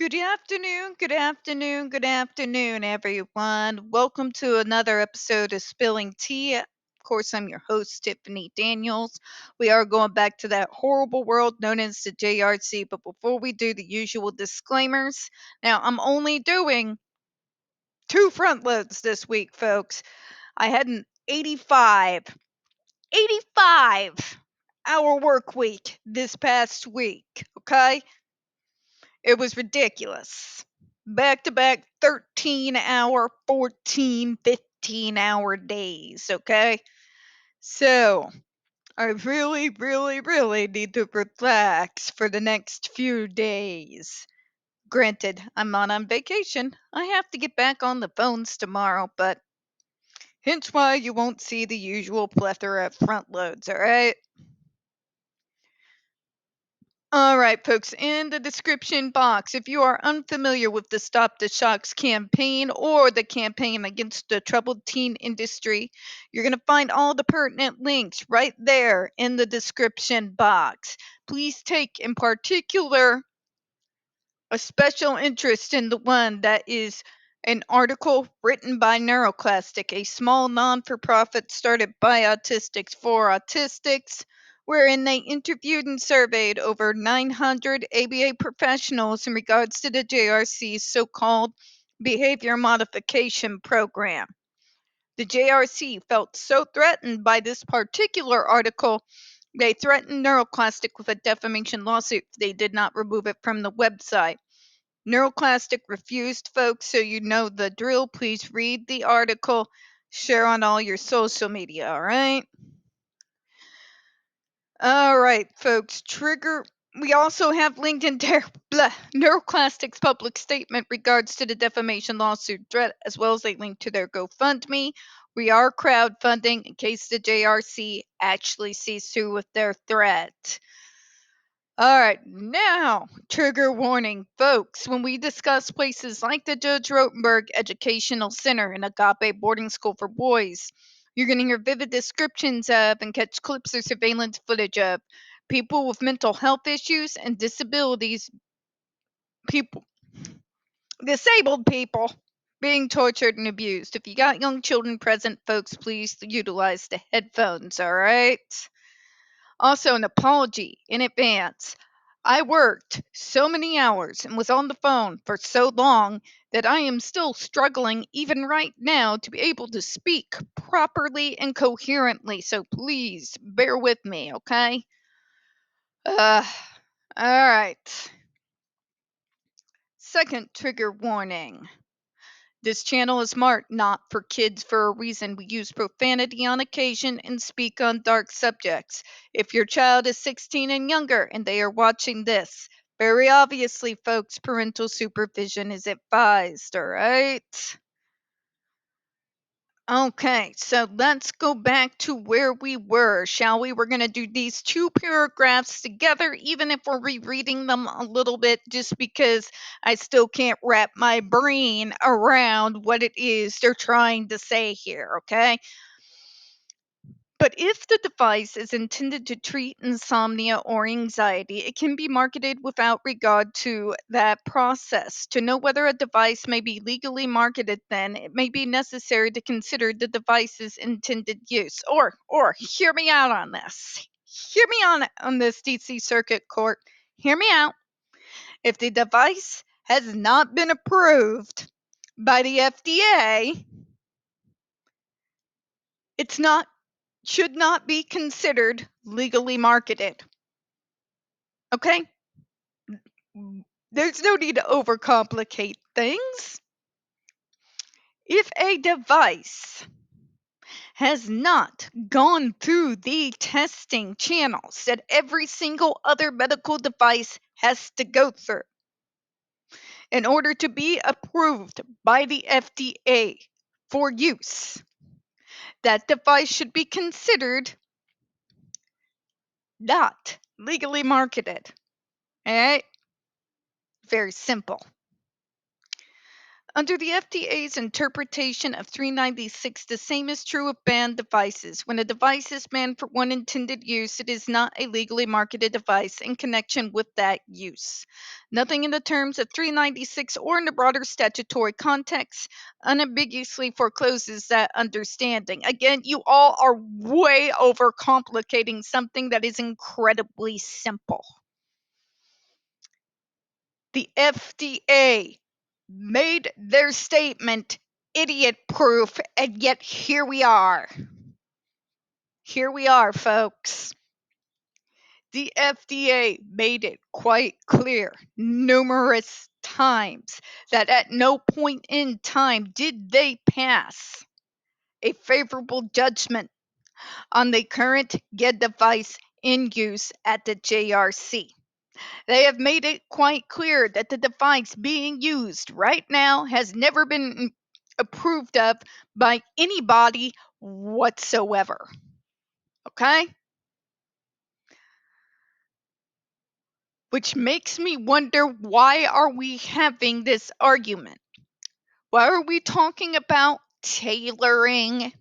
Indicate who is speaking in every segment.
Speaker 1: Good afternoon, good afternoon, everyone. Welcome to another episode of Spilling Tea. Of course, I'm your host, Tiffany Daniels. We are going back to that horrible world known as the JRC, but before we do the usual disclaimers, now I'm only doing two front loads this week, folks. I had an 85 hour work week this past week, okay? It was ridiculous. Back to back 13-hour, 14, 15-hour days, okay? So, I really, really, really need to relax for the next few days. Granted, I'm not on vacation. I have to get back on the phones tomorrow, but hence why you won't see the usual plethora of front loads, alright? All right, folks, in the description box, if you are unfamiliar with the Stop the Shocks campaign or the campaign against the troubled teen industry, you're going to find all the pertinent links right there in the description box. Please take in particular a special interest in the one that is an article written by NeuroClastic, a small non-for-profit started by autistics for autistics, wherein they interviewed and surveyed over 900 ABA professionals in regards to the JRC's so-called behavior modification program. The JRC felt so threatened by this particular article, they threatened NeuroClastic with a defamation lawsuit if they did not remove it from the website. NeuroClastic refused, folks, so you know the drill. Please read the article, share on all your social media, all right? All right, folks. We also have linked in there NeuroClastic's public statement regards to the defamation lawsuit threat, as well as a link to their GoFundMe. We are crowdfunding in case the JRC actually sees through with their threat. All right, now, trigger warning, folks. When we discuss places like the Judge Rotenberg Educational Center and Agape Boarding School for Boys, you're going to hear vivid descriptions of and catch clips or surveillance footage of people with mental health issues and disabilities, people, disabled people being tortured and abused. If you got young children present, folks, please utilize the headphones, all right? Also, an apology in advance. I worked so many hours and was on the phone for so long that I am still struggling, even right now, to be able to speak properly and coherently. So please bear with me, okay? All right. Second trigger warning. This channel is marked not for kids for a reason. We use profanity on occasion and speak on dark subjects. If your child is 16 and younger and they are watching this, very obviously, folks, parental supervision is advised, all right? Okay, so let's go back to where we were, shall we? We're going to do these two paragraphs together, even if we're rereading them a little bit, just because I still can't wrap my brain around what it is they're trying to say here, okay? But if the device is intended to treat insomnia or anxiety, it can be marketed without regard to that process. To know whether a device may be legally marketed, then it may be necessary to consider the device's intended use. Or hear me out on this. Hear me on this, DC Circuit Court. Hear me out. If the device has not been approved by the FDA, it's not should not be considered legally marketed. Okay? There's no need to overcomplicate things. If a device has not gone through the testing channels that every single other medical device has to go through in order to be approved by the FDA for use, that device should be considered not legally marketed. All right? Very simple. Under the FDA's interpretation of 396, the same is true of banned devices. When a device is banned for one intended use, it is not a legally marketed device in connection with that use. Nothing in the terms of 396 or in the broader statutory context unambiguously forecloses that understanding. Again, you all are way overcomplicating something that is incredibly simple. The FDA made their statement idiot proof, and yet here we are. Here we are, folks. The FDA made it quite clear numerous times that at no point in time did they pass a favorable judgment on the current GED device in use at the JRC. They have made it quite clear that the device being used right now has never been approved of by anybody whatsoever. Okay? Which makes me wonder, why are we having this argument? Why are we talking about tailoring?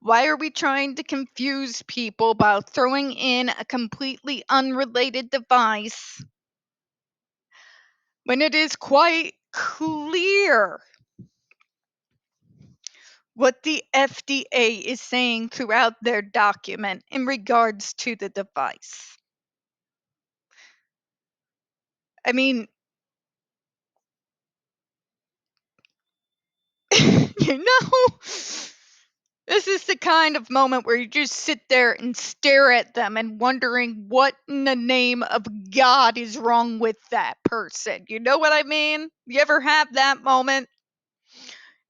Speaker 1: Why are we trying to confuse people by throwing in a completely unrelated device when it is quite clear what the FDA is saying throughout their document in regards to the device? I mean, you know, this is the kind of moment where you just sit there and stare at them and wondering what in the name of God is wrong with that person. You know what I mean? You ever have that moment?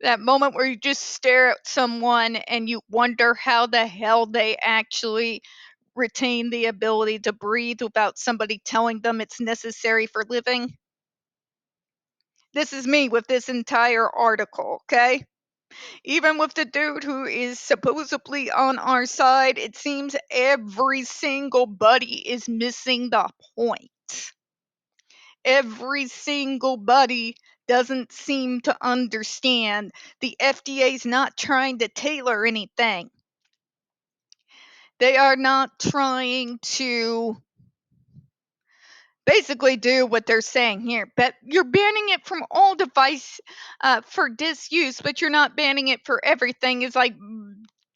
Speaker 1: That moment where you just stare at someone and you wonder how the hell they actually retain the ability to breathe without somebody telling them it's necessary for living? This is me with this entire article, okay? Even with the dude who is supposedly on our side, it seems every single buddy is missing the point. Every single buddy doesn't seem to understand the FDA's not trying to tailor anything. They are not trying to basically do what they're saying here, but you're banning it from all device for disuse, but you're not banning it for everything. It's like,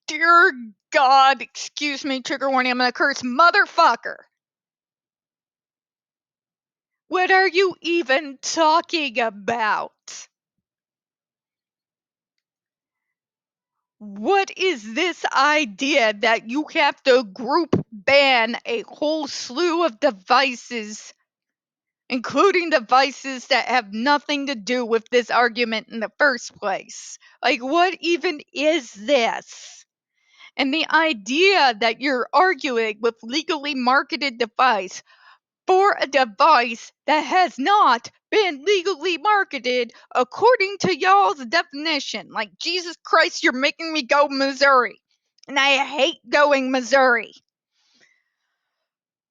Speaker 1: dear God, excuse me, trigger warning, I'm gonna curse, motherfucker. What are you even talking about? What is this idea that you have to group ban a whole slew of devices, including devices that have nothing to do with this argument in the first place? Like, what even is this? And the idea that you're arguing with legally marketed device for a device that has not been legally marketed according to y'all's definition. Like, Jesus Christ, you're making me go Missouri. And I hate going Missouri.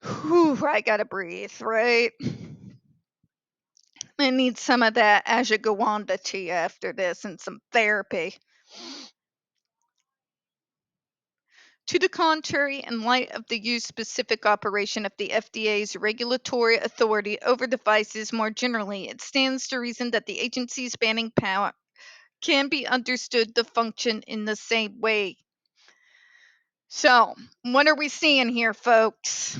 Speaker 1: Whew, I gotta breathe, right? I need some of that ashwagandha tea after this and some therapy. To the contrary, in light of the use-specific operation of the FDA's regulatory authority over devices more generally, it stands to reason that the agency's banning power can be understood to function in the same way. So, what are we seeing here, folks?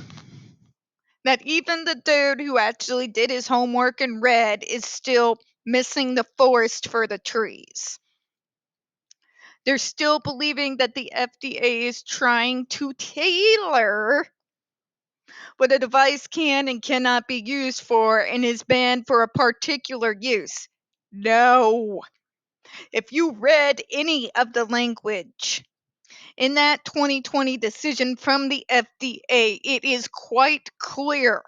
Speaker 1: That even the dude who actually did his homework and read is still missing the forest for the trees. They're still believing that the FDA is trying to tailor what a device can and cannot be used for and is banned for a particular use. No. If you read any of the language in that 2020 decision from the FDA, it is quite clear.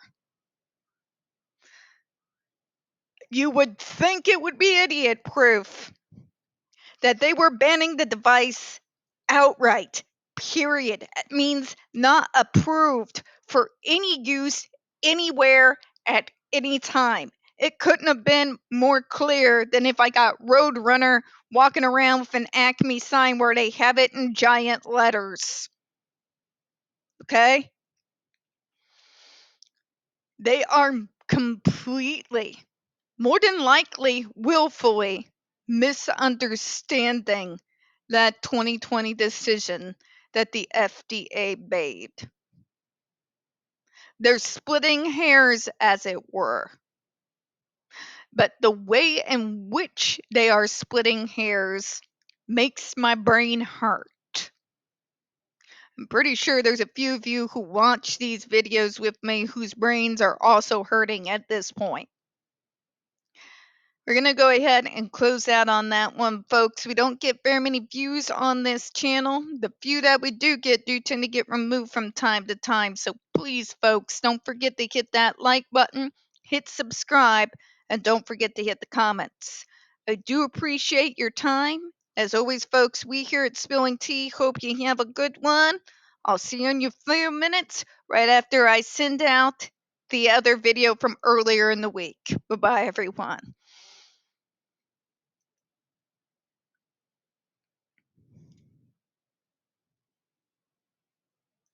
Speaker 1: You would think it would be idiot proof that they were banning the device outright. Period. It means not approved for any use anywhere at any time. It couldn't have been more clear than if I got Roadrunner walking around with an Acme sign where they have it in giant letters. Okay? They are completely, more than likely, willfully misunderstanding that 2020 decision that the FDA made. They're splitting hairs, as it were. But the way in which they are splitting hairs makes my brain hurt. I'm pretty sure there's a few of you who watch these videos with me whose brains are also hurting at this point. We're going to go ahead and close out on that one, folks. We don't get very many views on this channel. The few that we do tend to get removed from time to time. So please, folks, don't forget to hit that like button, hit subscribe, and don't forget to hit the comments. I do appreciate your time. As always, folks, we here at Spilling Tea hope you have a good one. I'll see you in a few minutes right after I send out the other video from earlier in the week. Bye-bye, everyone.